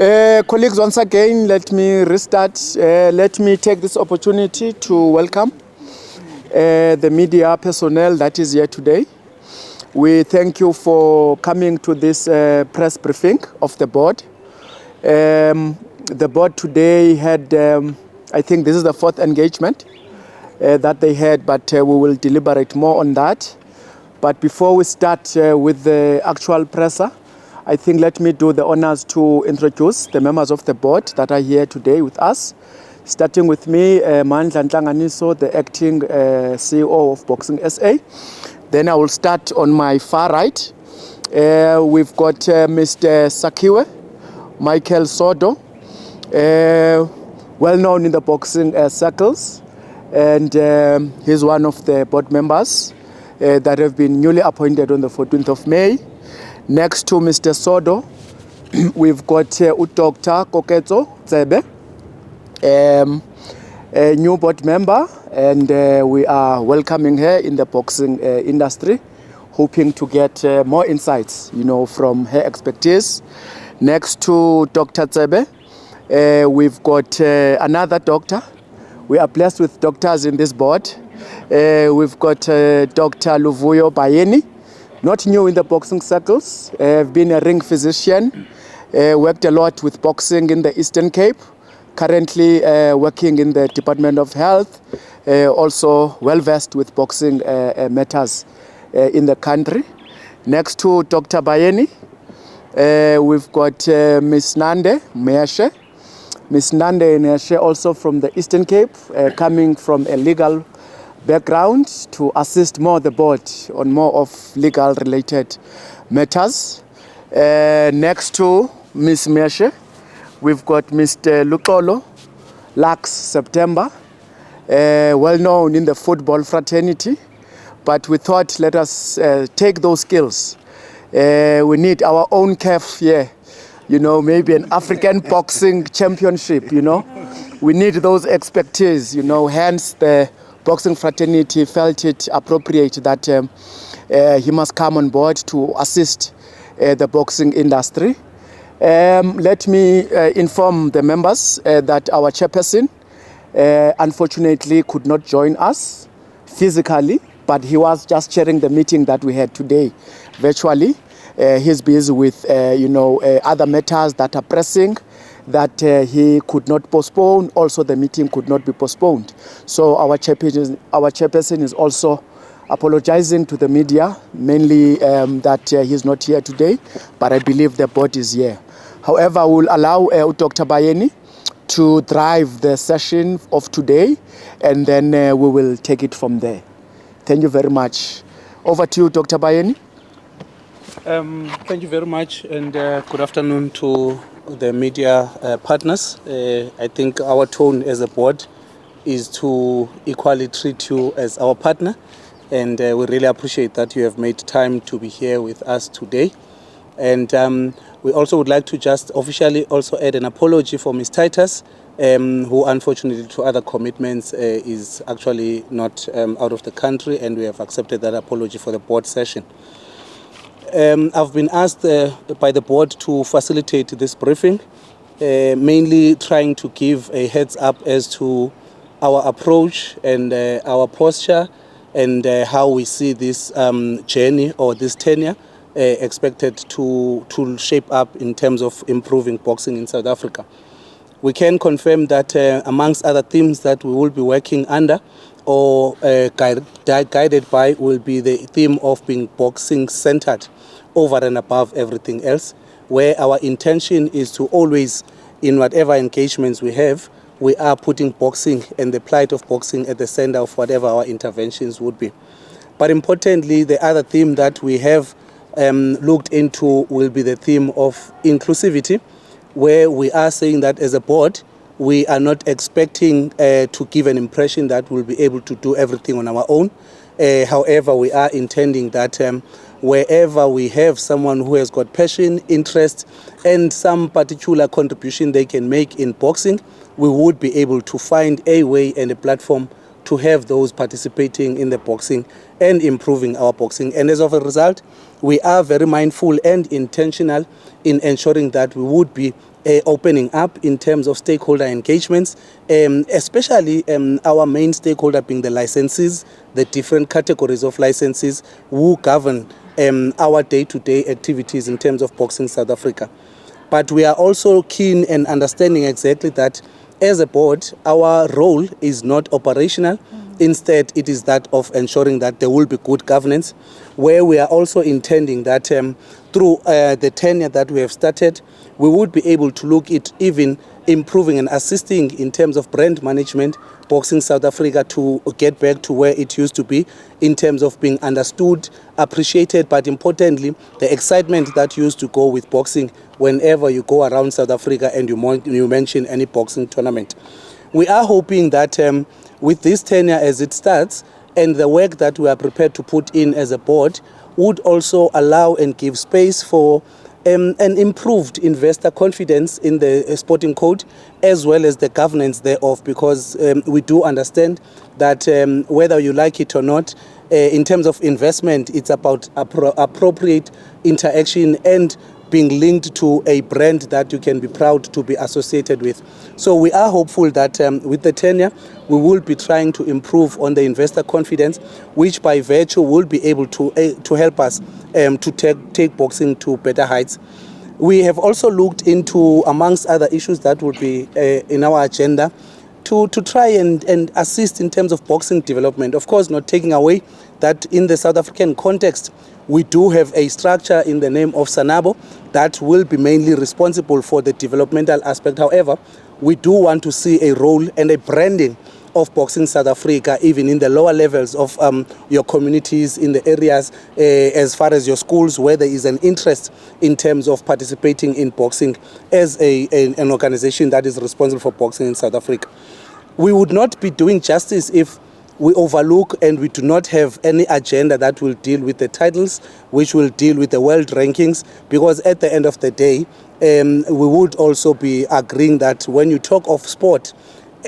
Colleagues, once again, let me restart. Let me take this opportunity to welcome the media personnel that is here today. We thank you for coming to this press briefing of the board. The board today had, I think this is the fourth engagement that they had, but we will deliberate more on that. But before we start with the actual presser, I think let me do the honors to introduce the members of the board that are here today with us. Starting with me, Mandla Ntlanganiso, the acting CEO of Boxing SA. Then I will start on my far right. We've got Mr. Sakiwe, Michael Sodo, well known in the boxing circles, and he's one of the board members that have been newly appointed on the 14th of May. Next to Mr. Sodo, we've got Dr. Koketso Tsebe, a new board member, and we are welcoming her in the boxing industry, hoping to get more insights, from her expertise. Next to Dr. Tsebe, we've got another doctor. We are blessed with doctors in this board. We've got Dr. Luvuyo Bayeni, not new in the boxing circles. I've been a ring physician, worked a lot with boxing in the Eastern Cape, currently working in the Department of Health, also well-versed with boxing matters in the country. Next to Dr. Bayeni, we've got Ms. Nande Meashe. Ms. Nande Meashe, also from the Eastern Cape, coming from a legal background to assist more the board on more of legal related matters. Next to Ms. Meashe, we've got Mr. Lukolo Lux September, well known in the football fraternity, but we thought let us take those skills. We need our own CAF here, maybe an African boxing championship, we need those expertise, hence the boxing fraternity felt it appropriate that he must come on board to assist the boxing industry. Let me inform the members that our chairperson unfortunately could not join us physically, but he was just chairing the meeting that we had today virtually. He's busy with other matters that are pressing that he could not postpone. Also, the meeting could not be postponed. So our chairperson is also apologizing to the media, mainly that he's not here today, but I believe the board is here. However, we'll allow Dr. Bayeni to drive the session of today, and then we will take it from there. Thank you very much. Over to you, Dr. Bayeni. Thank you very much, and good afternoon to the media partners. I think our tone as a board is to equally treat you as our partner, and we really appreciate that you have made time to be here with us today. And we also would like to just officially also add an apology for Ms. Titus, who unfortunately to other commitments is actually not out of the country, and we have accepted that apology for the board session. I've been asked by the board to facilitate this briefing, mainly trying to give a heads up as to our approach and our posture and how we see this journey or this tenure expected to shape up in terms of improving boxing in South Africa. We can confirm that amongst other themes that we will be working under or guided by will be the theme of being boxing centered over and above everything else, where our intention is to always, in whatever engagements we have, we are putting boxing and the plight of boxing at the center of whatever our interventions would be. But importantly, the other theme that we have looked into will be the theme of inclusivity, where we are saying that as a board, we are not expecting to give an impression that we'll be able to do everything on our own. However, we are intending that wherever we have someone who has got passion, interest, and some particular contribution they can make in boxing, we would be able to find a way and a platform to have those participating in the boxing and improving our boxing. And as of a result, we are very mindful and intentional in ensuring that we would be opening up in terms of stakeholder engagements, especially our main stakeholder being the licensees, the different categories of licensees who govern our day-to-day activities in terms of Boxing South Africa. But we are also keen and understanding exactly that as a board, our role is not operational. Instead, it is that of ensuring that there will be good governance, where we are also intending that through the tenure that we have started, we would be able to look at even improving and assisting in terms of brand management, Boxing South Africa to get back to where it used to be in terms of being understood, appreciated, but importantly, the excitement that used to go with boxing whenever you go around South Africa and you mention any boxing tournament. We are hoping that with this tenure as it starts and the work that we are prepared to put in as a board would also allow and give space for an improved investor confidence in the sporting code as well as the governance thereof, because we do understand that whether you like it or not, in terms of investment, it's about appropriate interaction and being linked to a brand that you can be proud to be associated with. So we are hopeful that with the tenure, we will be trying to improve on the investor confidence, which by virtue will be able to help us to take boxing to better heights. We have also looked into, amongst other issues that would be in our agenda, to try and assist in terms of boxing development. Of course, not taking away that in the South African context, we do have a structure in the name of SANABO that will be mainly responsible for the developmental aspect. However, we do want to see a role and a branding of Boxing South Africa, even in the lower levels of your communities, in the areas as far as your schools, where there is an interest in terms of participating in boxing as an organization that is responsible for boxing in South Africa. We would not be doing justice if we overlook and we do not have any agenda that will deal with the titles, which will deal with the world rankings, because at the end of the day, we would also be agreeing that when you talk of sport,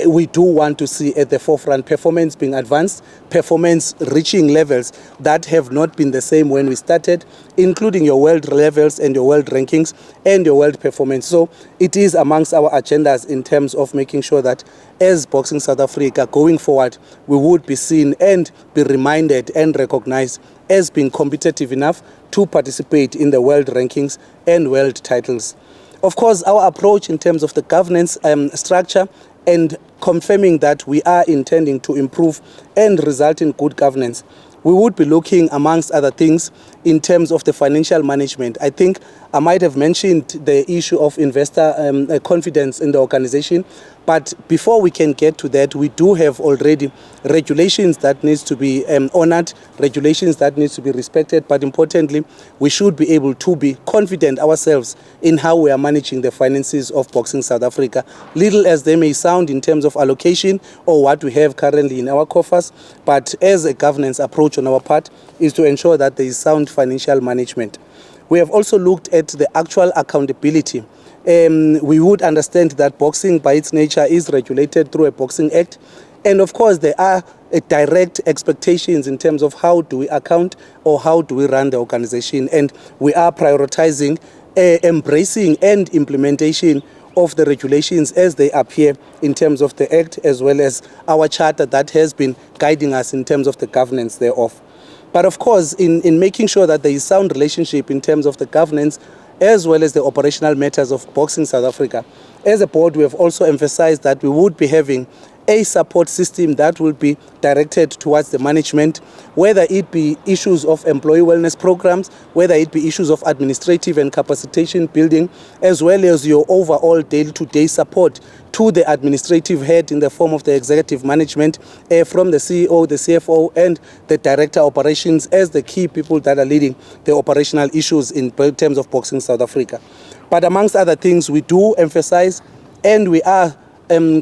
we do want to see at the forefront performance being advanced, performance reaching levels that have not been the same when we started, including your world levels and your world rankings and your world performance. So it is amongst our agendas in terms of making sure that as Boxing South Africa going forward, we would be seen and be reminded and recognized as being competitive enough to participate in the world rankings and world titles. Of course, our approach in terms of the governance structure and confirming that we are intending to improve and result in good governance, we would be looking, amongst other things, in terms of the financial management. I think I might have mentioned the issue of investor confidence in the organization, but before we can get to that, we do have already regulations that needs to be honored, regulations that needs to be respected, but importantly, we should be able to be confident ourselves in how we are managing the finances of Boxing South Africa, little as they may sound in terms of allocation or what we have currently in our coffers, but as a governance approach on our part is to ensure that there is sound financial management. We have also looked at the actual accountability. We would understand that boxing by its nature is regulated through a Boxing Act. And of course, there are direct expectations in terms of how do we account or how do we run the organization. And we are prioritizing embracing and implementation of the regulations as they appear in terms of the Act, as well as our charter that has been guiding us in terms of the governance thereof. But of course, in making sure that there is sound relationship in terms of the governance as well as the operational matters of Boxing South Africa, as a board, we have also emphasized that we would be having a support system that will be directed towards the management, whether it be issues of employee wellness programs, whether it be issues of administrative and capacitation building, as well as your overall day-to-day support to the administrative head in the form of the executive management, from the CEO, the CFO, and the director operations as the key people that are leading the operational issues in terms of Boxing South Africa. But amongst other things, we do emphasize and we are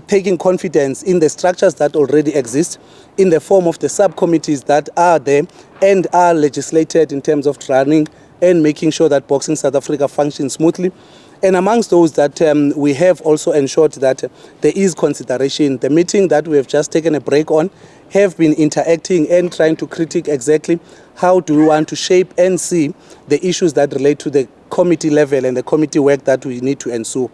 taking confidence in the structures that already exist in the form of the subcommittees that are there and are legislated in terms of running and making sure that Boxing South Africa functions smoothly. And amongst those that we have also ensured that there is consideration. The meeting that we have just taken a break on have been interacting and trying to critique exactly how do we want to shape and see the issues that relate to the committee level and the committee work that we need to ensue.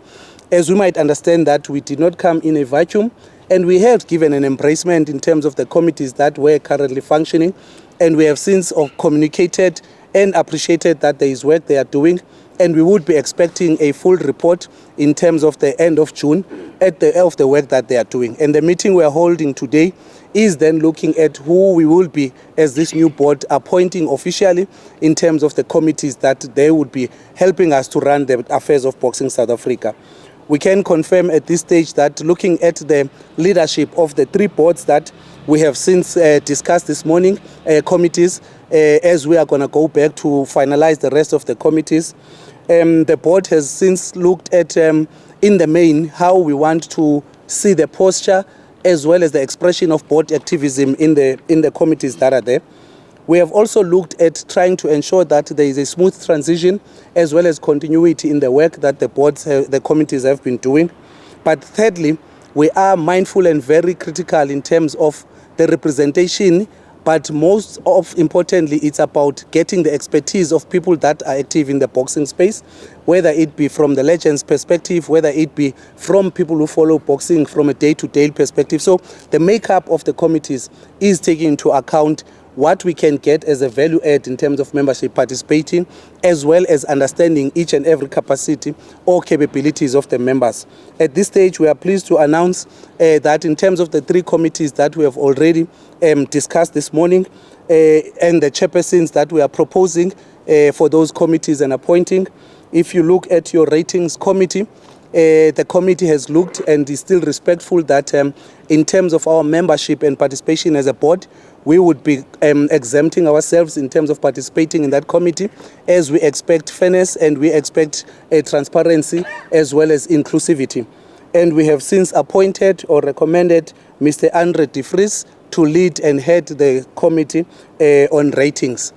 As we might understand that we did not come in a vacuum, and we have given an embracement in terms of the committees that were currently functioning, and we have since communicated and appreciated that there is work they are doing, and we would be expecting a full report in terms of the end of June of the work that they are doing. And the meeting we are holding today is then looking at who we will be, as this new board, appointing officially in terms of the committees that they would be helping us to run the affairs of Boxing South Africa. We can confirm at this stage that looking at the leadership of the three boards that we have since discussed this morning, committees, as we are going to go back to finalize the rest of the committees, the board has since looked at, in the main, how we want to see the posture as well as the expression of board activism in the committees that are there. We have also looked at trying to ensure that there is a smooth transition as well as continuity in the work that the committees have been doing. But thirdly, we are mindful and very critical in terms of the representation, but most importantly, it's about getting the expertise of people that are active in the boxing space, whether it be from the legends perspective, whether it be from people who follow boxing from a day-to-day perspective. So the makeup of the committees is taking into account what we can get as a value add in terms of membership participating, as well as understanding each and every capacity or capabilities of the members. At this stage, we are pleased to announce that in terms of the three committees that we have already discussed this morning, and the chairpersons that we are proposing for those committees and appointing, if you look at your ratings committee, the committee has looked and is still respectful that in terms of our membership and participation as a board, we would be exempting ourselves in terms of participating in that committee, as we expect fairness and we expect transparency as well as inclusivity. And we have since appointed or recommended Mr. Andre de Vries to lead and head the committee on ratings.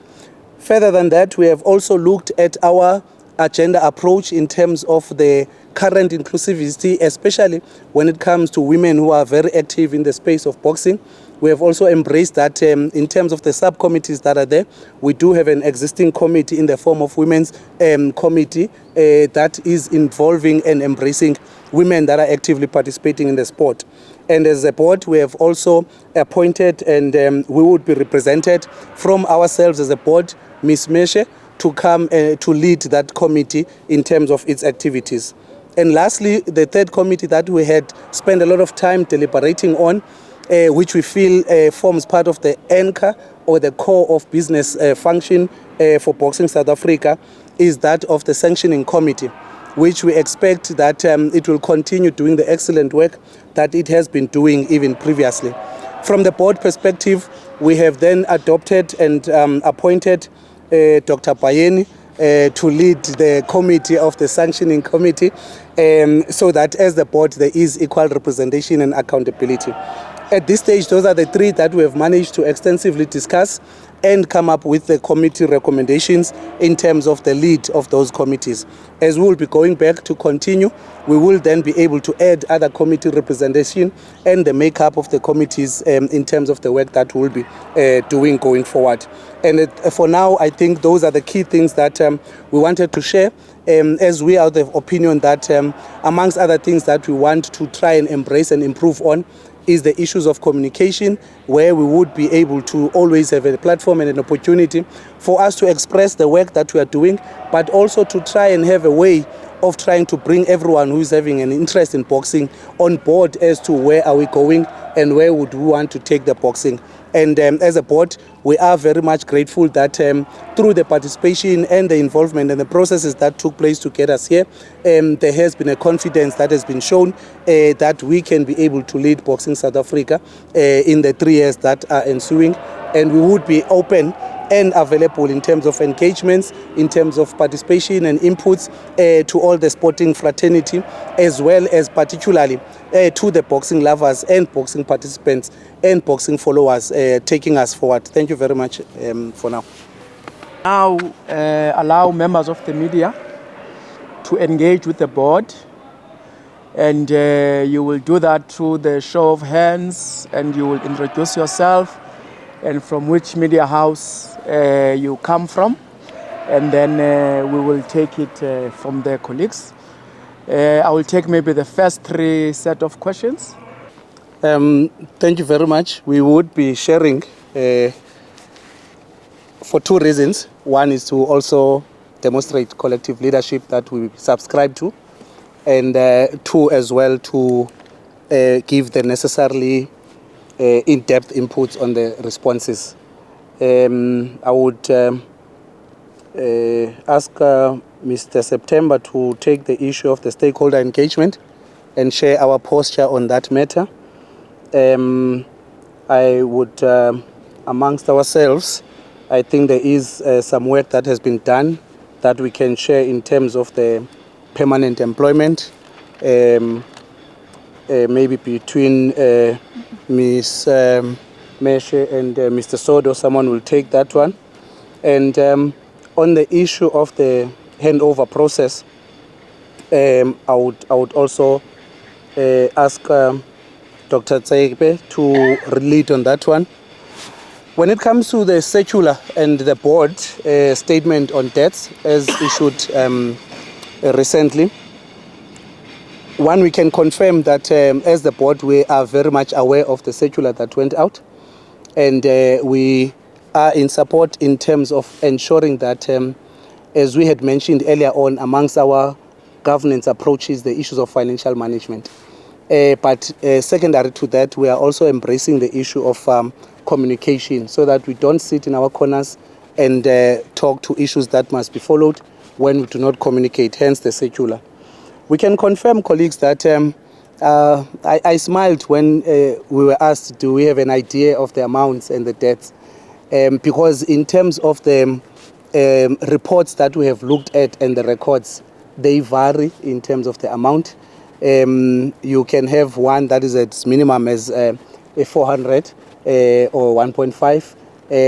Further than that, we have also looked at our agenda approach in terms of the current inclusivity, especially when it comes to women who are very active in the space of boxing. We have also embraced that in terms of the subcommittees that are there. We do have an existing committee in the form of women's committee that is involving and embracing women that are actively participating in the sport. And as a board, we have also appointed and we would be represented from ourselves as a board, Ms. Meshe, to come to lead that committee in terms of its activities. And lastly, the third committee that we had spent a lot of time deliberating on, which we feel forms part of the anchor or the core of business function for Boxing South Africa, is that of the sanctioning committee, which we expect that it will continue doing the excellent work that it has been doing even previously. From the board perspective, we have then adopted and appointed Dr. Bayeni to lead the committee of the sanctioning committee, so that as the board there is equal representation and accountability. At this stage, those are the three that we have managed to extensively discuss and come up with the committee recommendations in terms of the lead of those committees. As we will be going back to continue, we will then be able to add other committee representation and the makeup of the committees in terms of the work that we'll be doing going forward. And for now, I think those are the key things that we wanted to share, as we are of the opinion that amongst other things that we want to try and embrace and improve on is the issues of communication, where we would be able to always have a platform and an opportunity for us to express the work that we are doing, but also to try and have a way of trying to bring everyone who is having an interest in boxing on board as to where are we going and where would we want to take the boxing. And as a board, we are very much grateful that through the participation and the involvement and the processes that took place to get us here, there has been a confidence that has been shown that we can be able to lead Boxing South Africa in the 3 years that are ensuing. And we would be open and available in terms of engagements, in terms of participation and inputs to all the sporting fraternity, as well as particularly to the boxing lovers and boxing participants and boxing followers taking us forward. Thank you very much for now. Now allow members of the media to engage with the board, and you will do that through the show of hands, and you will introduce yourself and from which media house you come from, and then we will take it from there, colleagues. I will take maybe the first 3 set of questions. Thank you very much. We would be sharing for 2 reasons. One is to also demonstrate collective leadership that we subscribe to, and 2 as well to give the necessarily in-depth inputs on the responses. I would ask Mr. September to take the issue of the stakeholder engagement and share our posture on that matter. I would, amongst ourselves, I think there is some work that has been done that we can share in terms of the permanent employment, maybe between Ms. Meshe and Mr. Sodo. Someone will take that one. And on the issue of the handover process, I would also ask Dr. Tsaipe to lead on that one. When it comes to the circular and the board statement on debts as issued recently, one, we can confirm that as the board, we are very much aware of the circular that went out, and we are in support in terms of ensuring that, as we had mentioned earlier on, amongst our governance approaches, the issues of financial management. But secondary to that, we are also embracing the issue of communication, so that we don't sit in our corners and talk to issues that must be followed when we do not communicate, hence the circular. We can confirm, colleagues, that I smiled when we were asked, do we have an idea of the amounts and the debts? Because in terms of the reports that we have looked at and the records, they vary in terms of the amount. You can have one that is at minimum as 400 or 1.5.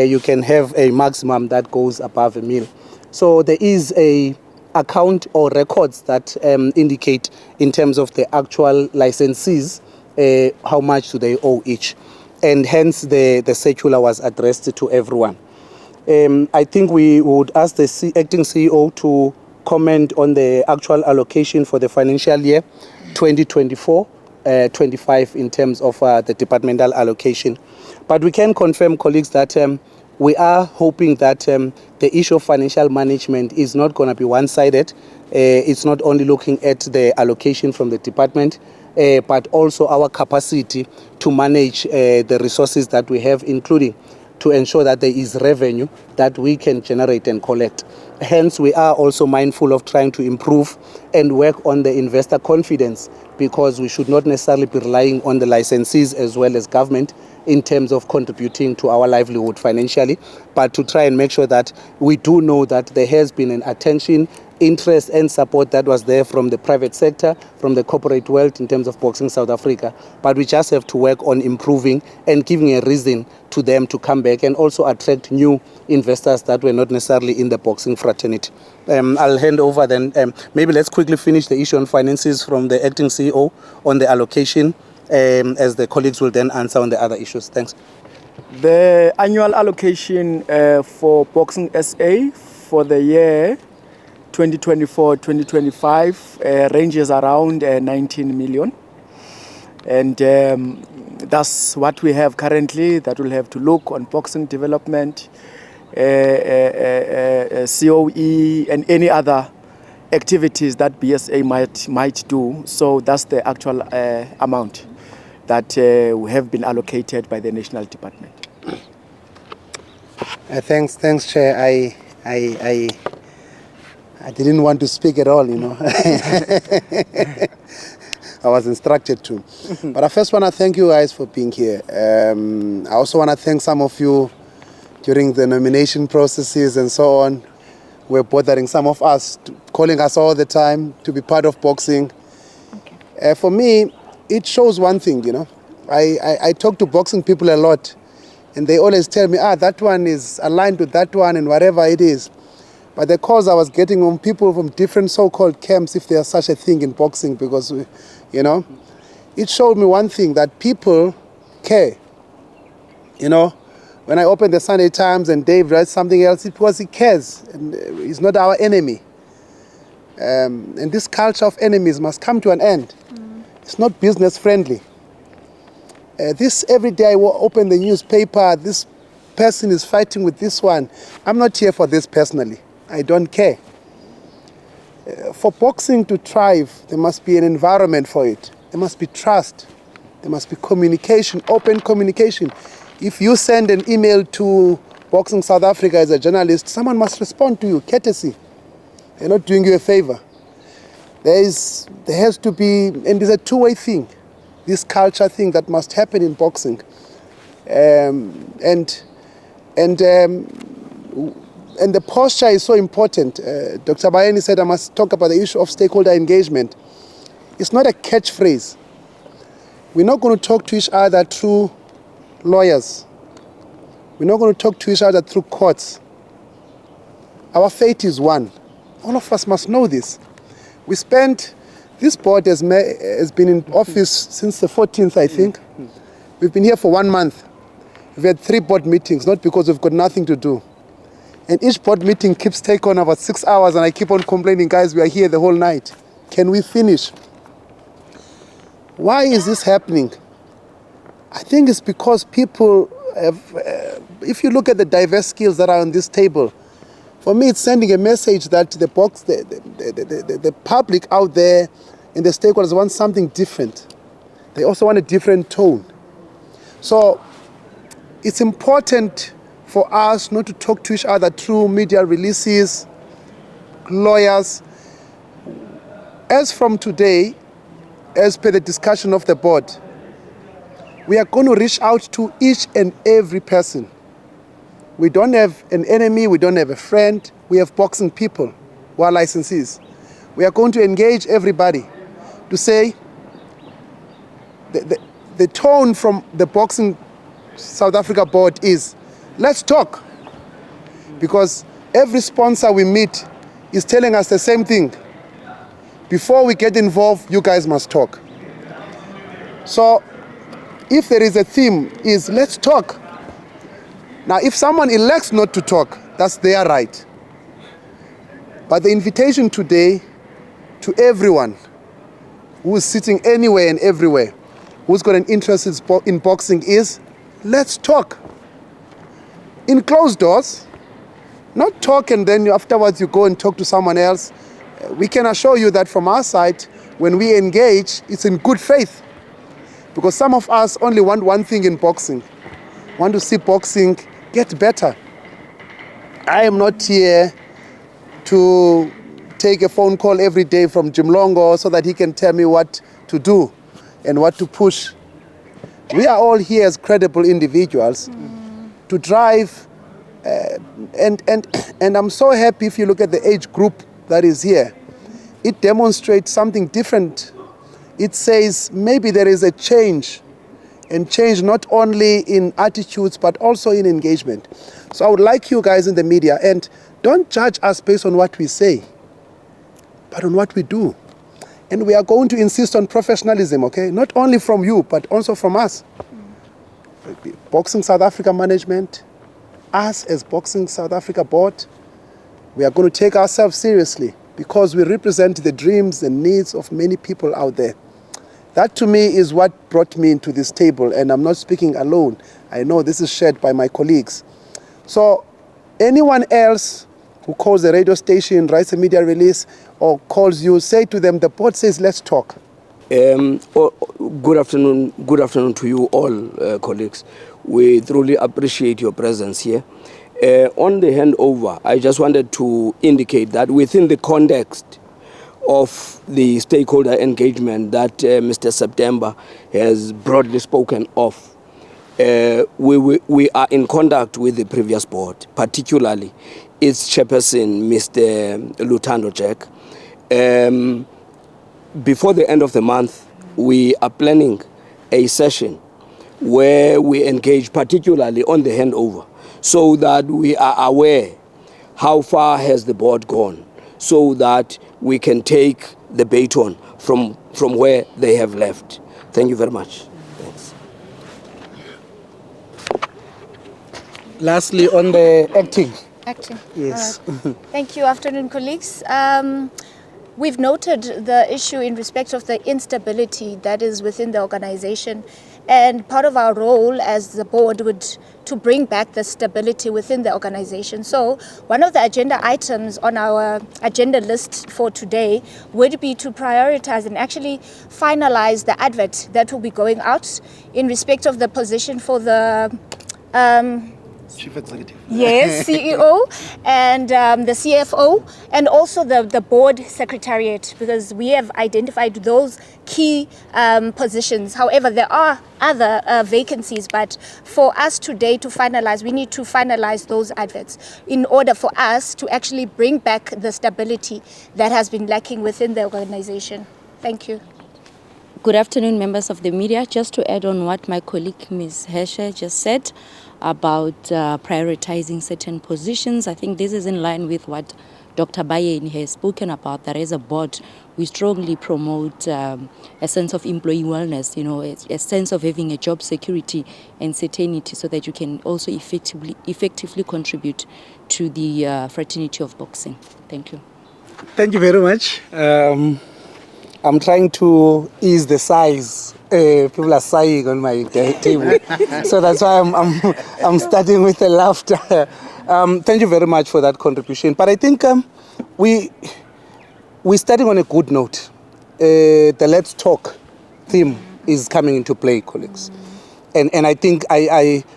You can have a maximum that goes above $1 million. So there is a account or records that indicate in terms of the actual licensees how much do they owe each, and hence the circular was addressed to everyone. I think we would ask the acting CEO to comment on the actual allocation for the financial year 2024-25 in terms of the departmental allocation. But we can confirm, colleagues, that we are hoping that the issue of financial management is not going to be one-sided. It's not only looking at the allocation from the department, but also our capacity to manage the resources that we have, including to ensure that there is revenue that we can generate and collect. Hence, we are also mindful of trying to improve and work on the investor confidence, because we should not necessarily be relying on the licensees as well as government in terms of contributing to our livelihood financially, but to try and make sure that we do know that there has been an attention, interest and support that was there from the private sector, from the corporate world in terms of Boxing South Africa. But we just have to work on improving and giving a reason to them to come back and also attract new investors that were not necessarily in the boxing fraternity. I'll hand over then. Maybe let's quickly finish the issue on finances from the acting CEO on the allocation, as the colleagues will then answer on the other issues. Thanks. The annual allocation for Boxing SA for the year 2024-2025 ranges around 19 million. And that's what we have currently. That will have to look on boxing development, COE, and any other activities that BSA might do. So that's the actual amount that have been allocated by the National Department. Thanks, Chair. I didn't want to speak at all, you know. I was instructed to. But I first want to thank you guys for being here. I also want to thank some of you during the nomination processes and so on. We're bothering some of us, calling us all the time to be part of boxing. Okay. For me, it shows one thing, you know. I talk to boxing people a lot, and they always tell me, that one is aligned with that one and whatever it is. But the calls I was getting from people from different so-called camps, if there's such a thing in boxing, because, it showed me one thing, that people care. When I open the Sunday Times and Dave writes something else, it's because he cares, and he's not our enemy. And this culture of enemies must come to an end. It's not business friendly. This every day I will open the newspaper, this person is fighting with this one. I'm not here for this personally. I don't care. For boxing to thrive, there must be an environment for it. There must be trust. There must be communication, open communication. If you send an email to Boxing South Africa as a journalist, someone must respond to you, courtesy. They're not doing you a favor. There has to be, and it's a two-way thing, this culture thing that must happen in boxing. And the posture is so important. Dr. Bayeni said I must talk about the issue of stakeholder engagement. It's not a catchphrase. We're not going to talk to each other through lawyers. We're not going to talk to each other through courts. Our fate is one. All of us must know this. This board has been in office since the 14th, I think. We've been here for 1 month. We've had 3 board meetings, not because we've got nothing to do. And each board meeting keeps taking on about 6 hours, and I keep on complaining, guys, we are here the whole night. Can we finish? Why is this happening? I think it's because people have, if you look at the diverse skills that are on this table, for me it's sending a message that the public out there and the stakeholders want something different. They also want a different tone. So it's important for us not to talk to each other through media releases, lawyers. As from today, as per the discussion of the board, we are going to reach out to each and every person. We don't have an enemy, we don't have a friend, we have boxing people who are licensees. We are going to engage everybody to say, the tone from the Boxing South Africa board is, let's talk. Because every sponsor we meet is telling us the same thing. Before we get involved, you guys must talk. So if there is a theme, is let's talk. Now, if someone elects not to talk, that's their right. But the invitation today to everyone who is sitting anywhere and everywhere, who's got an interest in boxing is, let's talk. In closed doors, not talk and then afterwards you go and talk to someone else. We can assure you that from our side, when we engage, it's in good faith. Because some of us only want one thing in boxing, want to see boxing get better. I am not here to take a phone call every day from Jim Longo so that he can tell me what to do and what to push. We are all here as credible individuals to drive, and I'm so happy if you look at the age group that is here. It demonstrates something different. It says maybe there is a change, and change not only in attitudes but also in engagement. So I would like you guys in the media, and don't judge us based on what we say, but on what we do. And we are going to insist on professionalism, okay? Not only from you, but also from us. Boxing South Africa management, us as Boxing South Africa board, we are going to take ourselves seriously because we represent the dreams and needs of many people out there. That to me is what brought me into this table, and I'm not speaking alone. I know this is shared by my colleagues. So anyone else who calls the radio station, writes a media release, or calls you, say to them, the board says, let's talk. Good afternoon to you all, colleagues. We truly appreciate your presence here. On the handover, I just wanted to indicate that within the context of the stakeholder engagement that Mr. September has broadly spoken of, we are in contact with the previous board, particularly its chairperson, Mr. Lutando Jack. Before the end of the month, we are planning a session where we engage particularly on the handover, so that we are aware how far has the board gone, so that we can take the baton from where they have left. Thank you very much. Thanks. Lastly, on the acting. Acting. Yes. All right. Thank you. Afternoon, colleagues. We've noted the issue in respect of the instability that is within the organization, and part of our role as the board would to bring back the stability within the organization. So one of the agenda items on our agenda list for today would be to prioritize and actually finalize the advert that will be going out in respect of the position for the Chief Executive. yes, CEO and the CFO, and also the board secretariat, because we have identified those key positions. However, there are other vacancies, but for us today to finalize, we need to finalize those adverts in order for us to actually bring back the stability that has been lacking within the organization. Thank you. Good afternoon, members of the media. Just to add on what my colleague Ms. Heshe just said about prioritizing certain positions, I think this is in line with what Dr. Bayeni has spoken about, that as a board, we strongly promote a sense of employee wellness, a sense of having a job security and certainty, so that you can also effectively contribute to the fraternity of boxing. Thank you. Thank you very much. I'm trying to ease the sighs. People are sighing on my table, so that's why I'm starting with a laughter. Thank you very much for that contribution. But I think we're starting on a good note. The Let's Talk theme is coming into play, colleagues, and I think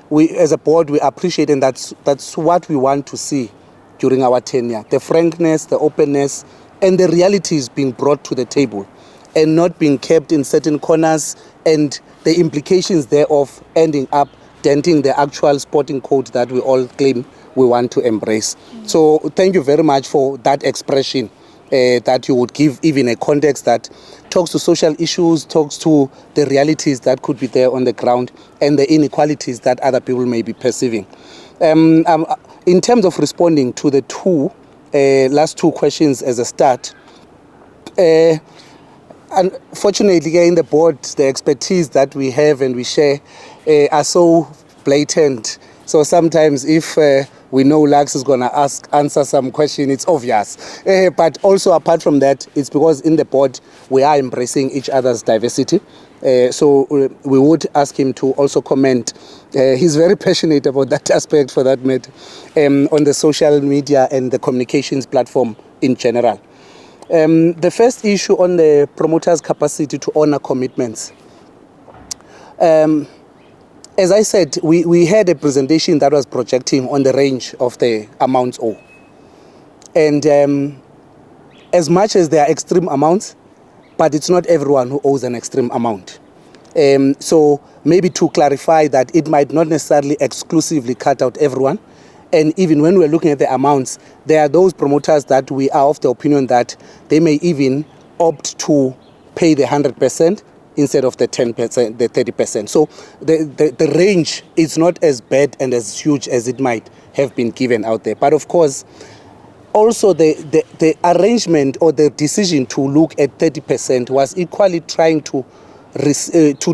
we as a board we appreciate, and that's what we want to see during our tenure: the frankness, the openness, and the realities being brought to the table, and not being kept in certain corners, and the implications thereof ending up denting the actual sporting code that we all claim we want to embrace. So thank you very much for that expression, that you would give even a context that talks to social issues, talks to the realities that could be there on the ground, and the inequalities that other people may be perceiving. In terms of responding to the last two questions as a start, unfortunately, in the board, the expertise that we have and we share are so blatant. So sometimes if we know Lux is going to answer some question, it's obvious. But also apart from that, it's because in the board, we are embracing each other's diversity. So we would ask him to also comment. He's very passionate about that aspect, for that matter, on the social media and the communications platform in general. The first issue on the promoter's capacity to honor commitments. As I said, we had a presentation that was projecting on the range of the amounts owed. And as much as there are extreme amounts, but it's not everyone who owes an extreme amount. So maybe to clarify that it might not necessarily exclusively cut out everyone. And even when we're looking at the amounts, there are those promoters that we are of the opinion that they may even opt to pay the 100% instead of the 10%, the 30%. So the range is not as bad and as huge as it might have been given out there. But of course, also the arrangement or the decision to look at 30% was equally trying to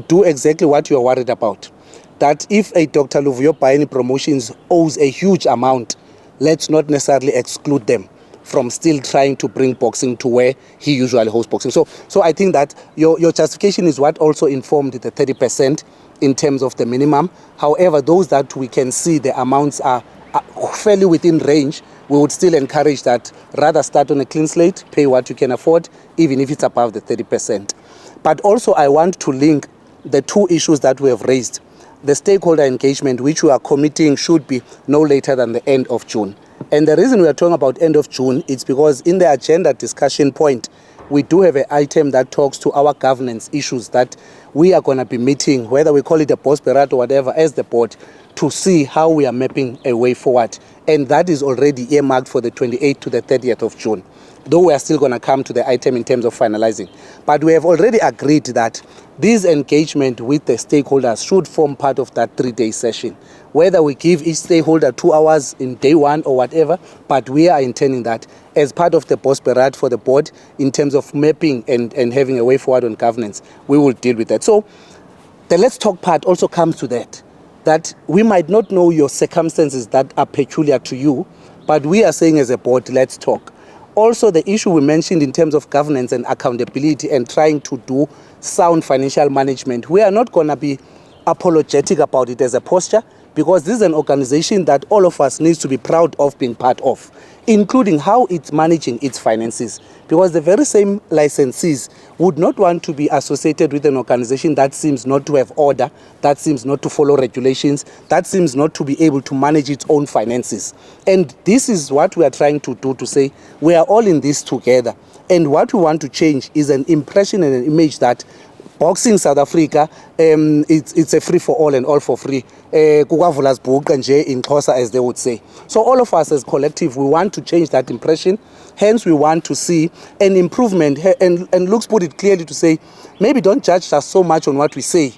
do exactly what you are worried about. That if a Dr. Luvio Bayeni Promotions owes a huge amount, let's not necessarily exclude them from still trying to bring boxing to where he usually hosts boxing. So I think that your justification is what also informed the 30% in terms of the minimum. However, those that we can see the amounts are fairly within range, we would still encourage that rather start on a clean slate, pay what you can afford, even if it's above the 30%. But also I want to link the two issues that we have raised. The stakeholder engagement, which we are committing, should be no later than the end of June. And the reason we are talking about end of June is because in the agenda discussion point, we do have an item that talks to our governance issues that we are going to be meeting, whether we call it a Bosperato or whatever, as the board, to see how we are mapping a way forward. And that is already earmarked for the 28th to the 30th of June. though we are still going to come to the item in terms of finalizing. But we have already agreed that this engagement with the stakeholders should form part of that 3-day session. Whether we give each stakeholder 2 hours in day one or whatever, but we are intending that as part of the Bosberat for the board in terms of mapping and having a way forward on governance, we will deal with that. So the let's talk part also comes to that we might not know your circumstances that are peculiar to you, but we are saying as a board, let's talk. Also, the issue we mentioned in terms of governance and accountability and trying to do sound financial management, we are not going to be apologetic about it as a posture, because this is an organization that all of us needs to be proud of being part of, including how it's managing its finances. Because the very same licensees would not want to be associated with an organization that seems not to have order, that seems not to follow regulations, that seems not to be able to manage its own finances. And this is what we are trying to do, to say we are all in this together. And what we want to change is an impression and an image that Boxing South Africa, it's a free for all and all for free. Kukavula's book and in Xhosa, as they would say. So all of us as collective, we want to change that impression. Hence, we want to see an improvement. And Luke's put it clearly to say, maybe don't judge us so much on what we say.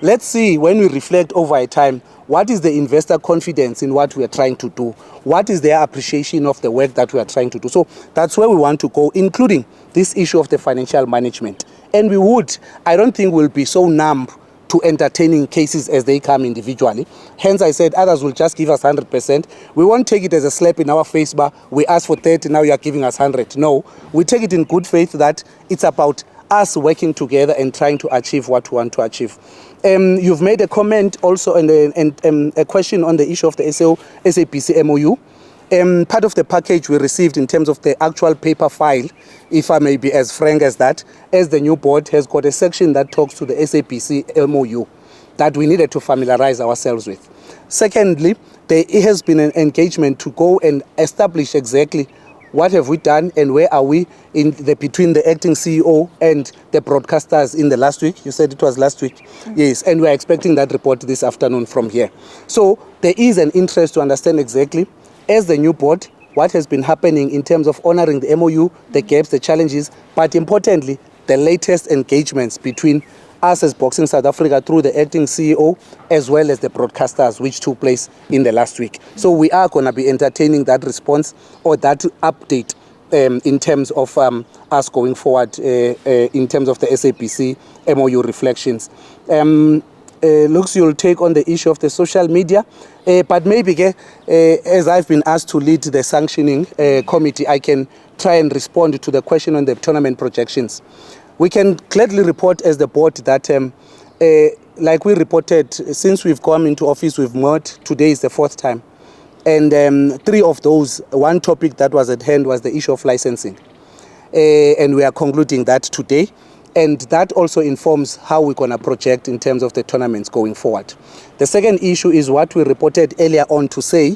Let's see, when we reflect over a time, what is the investor confidence in what we are trying to do? What is their appreciation of the work that we are trying to do? So that's where we want to go, including this issue of the financial management. And I don't think we'll be so numb to entertaining cases as they come individually. Hence, I said others will just give us 100%. We won't take it as a slap in our face, but we asked for 30, now you are giving us 100. No, we take it in good faith that it's about us working together and trying to achieve what we want to achieve. You've made a comment also and a question on the issue of the SABC MOU. Part of the package we received in terms of the actual paper file, if I may be as frank as that, as the new board has got a section that talks to the SABC MOU that we needed to familiarize ourselves with. Secondly, there has been an engagement to go and establish exactly what have we done and where are we between the acting CEO and the broadcasters in the last week. You said it was last week. Yes, and we're expecting that report this afternoon from here. So there is an interest to understand exactly, as the new board, what has been happening in terms of honoring the MOU, the gaps, the challenges, but importantly, the latest engagements between us as Boxing South Africa through the acting CEO as well as the broadcasters, which took place in the last week. So we are going to be entertaining that response or that update in terms of us going forward in terms of the SABC MOU reflections. Looks you'll take on the issue of the social media, but maybe as I've been asked to lead the sanctioning committee, I can try and respond to the question on the tournament projections. We can gladly report as the board that like we reported, since we've come into office, we've met, today is the 4th time. And 3 of those, one topic that was at hand was the issue of licensing. And we are concluding that today. And that also informs how we're going to project in terms of the tournaments going forward. The second issue is what we reported earlier on to say,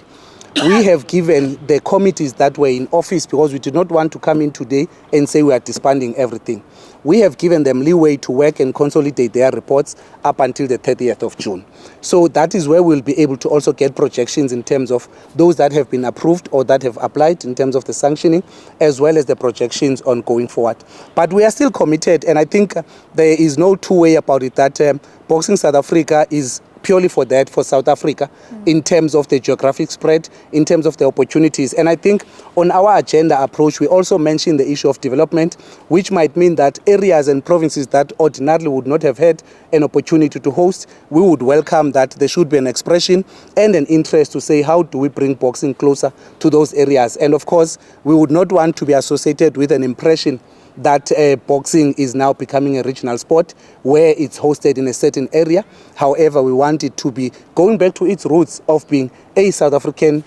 we have given the committees that were in office, because we did not want to come in today and say we are disbanding everything. We have given them leeway to work and consolidate their reports up until the 30th of June. So that is where we'll be able to also get projections in terms of those that have been approved or that have applied in terms of the sanctioning, as well as the projections on going forward. But we are still committed, and I think there is no two-way about it, that Boxing South Africa is purely for that, for South Africa, in terms of the geographic spread, in terms of the opportunities. And I think on our agenda approach, we also mentioned the issue of development, which might mean that areas and provinces that ordinarily would not have had an opportunity to host, we would welcome that there should be an expression and an interest to say, how do we bring boxing closer to those areas? And of course, we would not want to be associated with an impression that boxing is now becoming a regional sport where it's hosted in a certain area. However, we want it to be going back to its roots of being a South African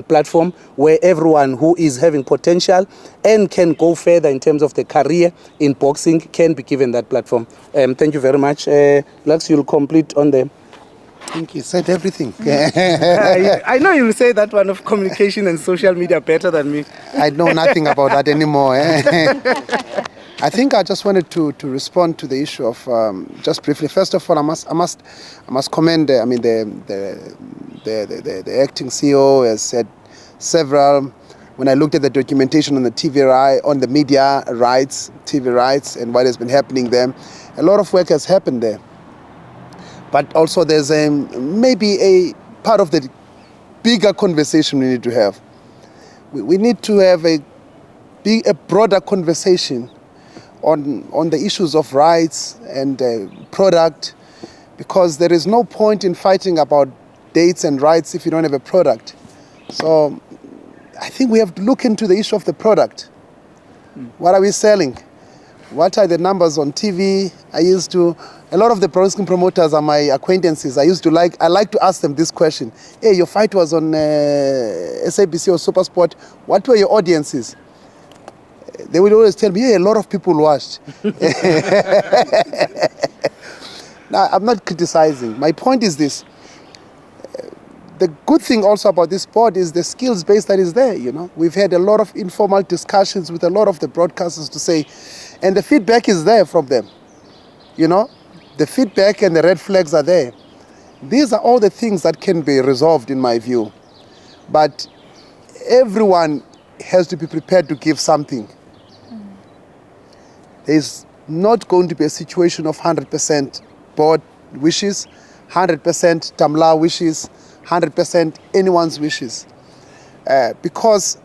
platform where everyone who is having potential and can go further in terms of the career in boxing can be given that platform. Thank you very much. Lux, you'll complete on the... I think you said everything. I know you'll say that one of communication and social media better than me. I know nothing about that anymore. I think I just wanted to respond to the issue of just briefly. First of all, I must commend. The acting CEO has said several when I looked at the documentation on the on the media rights, TV rights, and what has been happening there, a lot of work has happened there. But also there's maybe a part of the bigger conversation we need to have. We need to have a broader conversation on the issues of rights and product, because there is no point in fighting about dates and rights if you don't have a product. So I think we have to look into the issue of the product. What are we selling? What are the numbers on TV? A lot of the boxing promoters are my acquaintances. I like to ask them this question. Hey, your fight was on SABC or SuperSport. What were your audiences? They would always tell me, hey, a lot of people watched. Now, I'm not criticizing. My point is this. The good thing also about this sport is the skills base that is there, you know. We've had a lot of informal discussions with a lot of the broadcasters to say, and the feedback is there from them, you know. The feedback and the red flags are there. These are all the things that can be resolved in my view. But everyone has to be prepared to give something. There's not going to be a situation of 100% board wishes, 100% Tamla wishes, 100% anyone's wishes. Because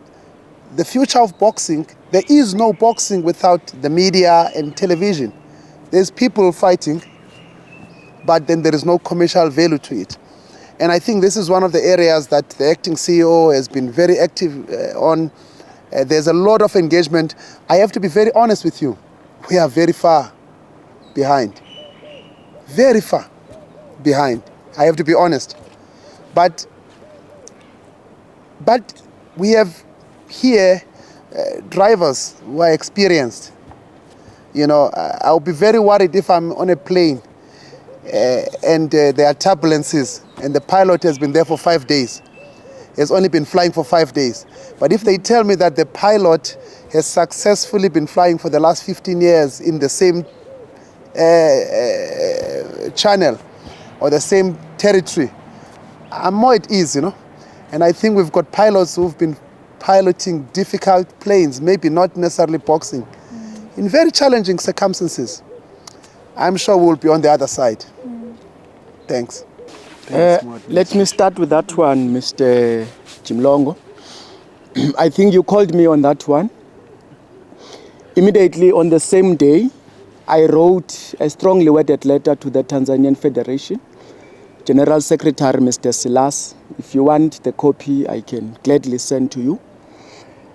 the future of boxing, there is no boxing without the media and television. There's people fighting, but then there is no commercial value to it. And I think this is one of the areas that the acting CEO has been very active on. There's a lot of engagement. I have to be very honest with you. We are very far behind. Very far behind. I have to be honest. But we have here drivers who are experienced. You know, I'll be very worried if I'm on a plane and there are turbulences and the pilot has been there for 5 days. He has only been flying for 5 days. But if they tell me that the pilot has successfully been flying for the last 15 years in the same channel or the same territory, I'm more at ease, you know. And I think we've got pilots who've been piloting difficult planes, maybe not necessarily boxing, in very challenging circumstances. I'm sure we'll be on the other side. Thanks. Let me start with that one, Mr. Chimlongo. I think you called me on that one. Immediately on the same day, I wrote a strongly worded letter to the Tanzanian Federation, General Secretary Mr. Silas. If you want the copy, I can gladly send to you.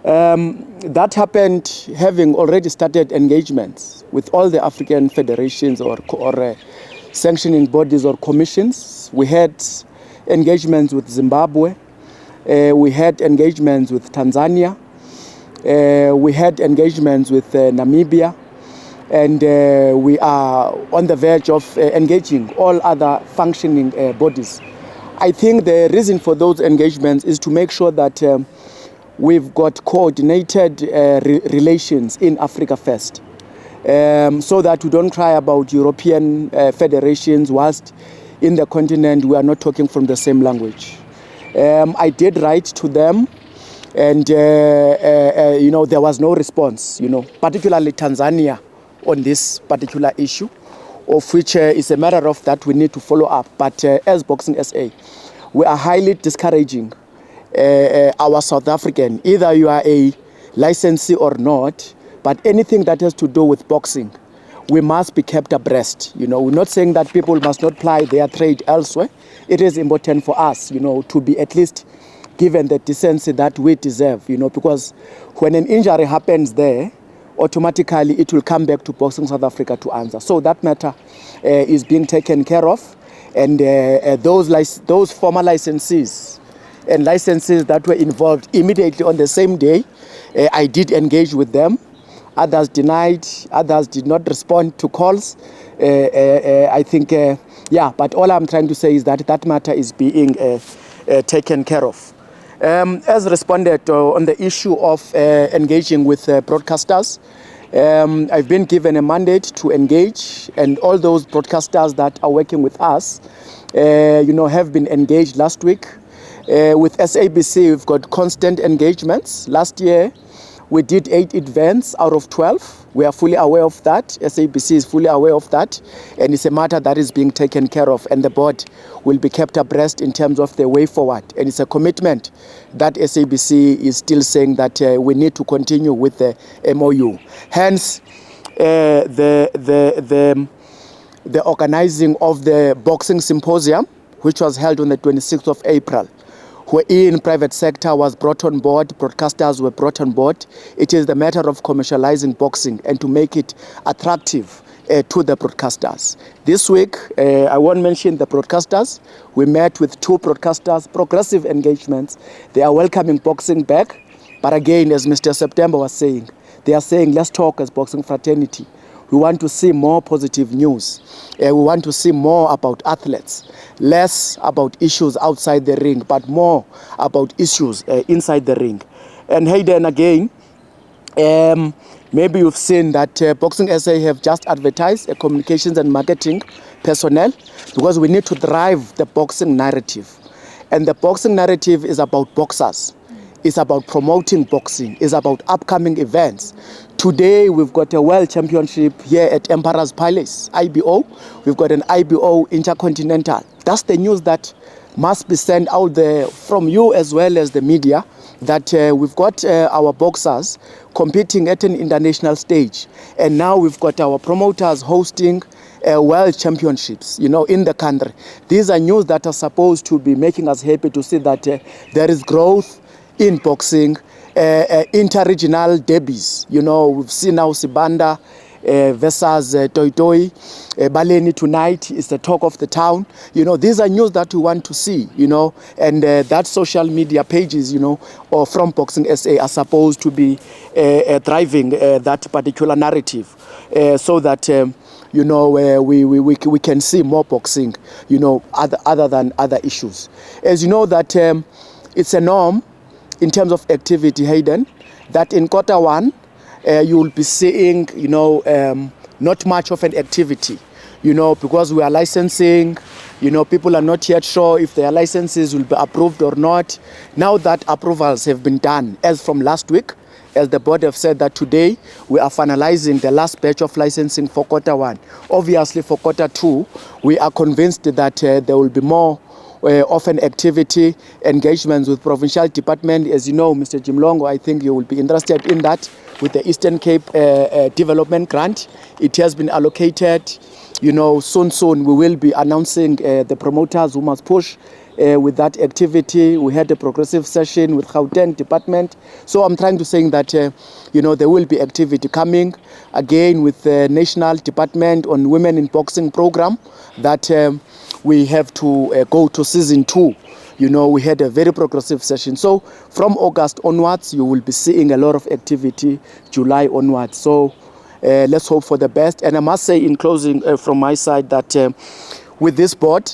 That happened having already started engagements with all the African federations or sanctioning bodies or commissions. We had engagements with Zimbabwe. We had engagements with Tanzania. We had engagements with Namibia. And we are on the verge of engaging all other functioning bodies. I think the reason for those engagements is to make sure that we've got coordinated relations in Africa first, so that we don't cry about European federations whilst in the continent we are not talking from the same language. I did write to them, and you know, there was no response, you know, particularly Tanzania on this particular issue, of which is a matter of that we need to follow up. But as Boxing SA, we are highly discouraging our South African, either you are a licensee or not, but anything that has to do with boxing, we must be kept abreast. You know, we're not saying that people must not ply their trade elsewhere. It is important for us, you know, to be at least given the decency that we deserve, you know, because when an injury happens there, automatically it will come back to Boxing South Africa to answer. So that matter is being taken care of, and those former licensees and licenses that were involved immediately on the same day, I did engage with them. Others denied, others did not respond to calls. I think, yeah, but all I'm trying to say is that that matter is being taken care of. As responded on the issue of engaging with broadcasters, I've been given a mandate to engage, and all those broadcasters that are working with us, you know, have been engaged last week. With SABC, we've got constant engagements. Last year, we did 8 events out of 12. We are fully aware of that. SABC is fully aware of that. And it's a matter that is being taken care of. And the board will be kept abreast in terms of the way forward. And it's a commitment that SABC is still saying that we need to continue with the MOU. Hence, the organizing of the boxing symposium, which was held on the 26th of April, wherein private sector was brought on board, broadcasters were brought on board. It is the matter of commercializing boxing and to make it attractive to the broadcasters. This week, I won't mention the broadcasters. We met with 2 broadcasters, progressive engagements. They are welcoming boxing back. But again, as Mr. September was saying, they are saying, let's talk as boxing fraternity. We want to see more positive news. We want to see more about athletes, less about issues outside the ring, but more about issues inside the ring. And Hayden, again, maybe you've seen that Boxing SA have just advertised a communications and marketing personnel, because we need to drive the boxing narrative. And the boxing narrative is about boxers. It's about promoting boxing. It's about upcoming events. Today, we've got a World Championship here at Emperor's Palace, IBO. We've got an IBO Intercontinental. That's the news that must be sent out there from you as well as the media, that we've got our boxers competing at an international stage. And now we've got our promoters hosting world championships, in the country. These are news that are supposed to be making us happy to see that there is growth in boxing, inter-regional derbies. We've seen now Sibanda versus Toy Toy. Baleni tonight is the talk of the town. These are news that we want to see, and that social media pages, or from Boxing SA are supposed to be driving that particular narrative, so that we can see more boxing, other than other issues. As you know that it's a norm in terms of activity, Hayden, that in Q1 you will be seeing, not much of an activity, because we are licensing, people are not yet sure if their licenses will be approved or not. Now that approvals have been done, as from last week, as the board have said that today we are finalizing the last batch of licensing for Q1. Obviously for Q2, we are convinced that there will be more of an activity, engagements with provincial department. As you know, Mr. Jim Longo, I think you will be interested in that with the Eastern Cape Development Grant. It has been allocated. Soon we will be announcing the promoters who must push with that activity. We had a progressive session with Gauteng Department. So I'm trying to say that, there will be activity coming again with the National Department on Women in Boxing program that we have to go to season 2. We had a very progressive session. So from August onwards, you will be seeing a lot of activity, July onwards. So let's hope for the best. And I must say in closing from my side that with this board,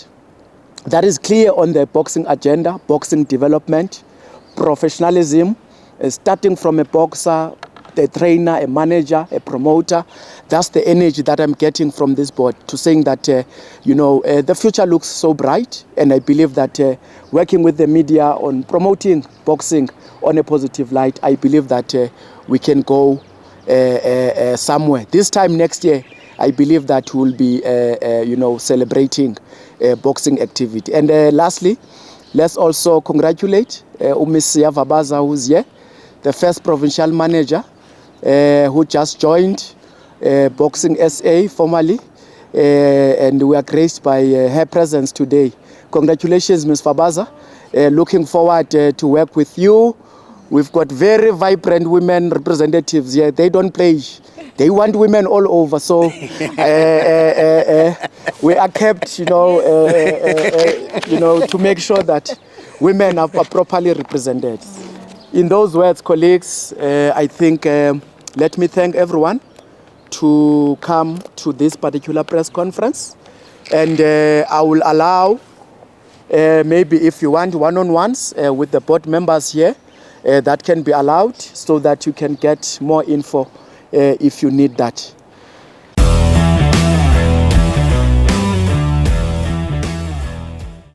that is clear on the boxing agenda, boxing development, professionalism, starting from a boxer, a trainer, a manager, a promoter. That's the energy that I'm getting from this board, to saying that, the future looks so bright. And I believe that working with the media on promoting boxing on a positive light, I believe that we can go somewhere. This time next year, I believe that we'll be, celebrating boxing activity. And lastly, let's also congratulate Ms. Siya Vabaza, who's here, the first provincial manager who just joined Boxing SA formally, and we are graced by her presence today. Congratulations, Ms. Vabaza. Looking forward to work with you. We've got very vibrant women representatives here. They don't play. They want women all over. So we are kept, to make sure that women are properly represented. In those words, colleagues, I think let me thank everyone to come to this particular press conference. And I will allow, maybe if you want one-on-ones with the board members here, that can be allowed, so that you can get more info if you need that.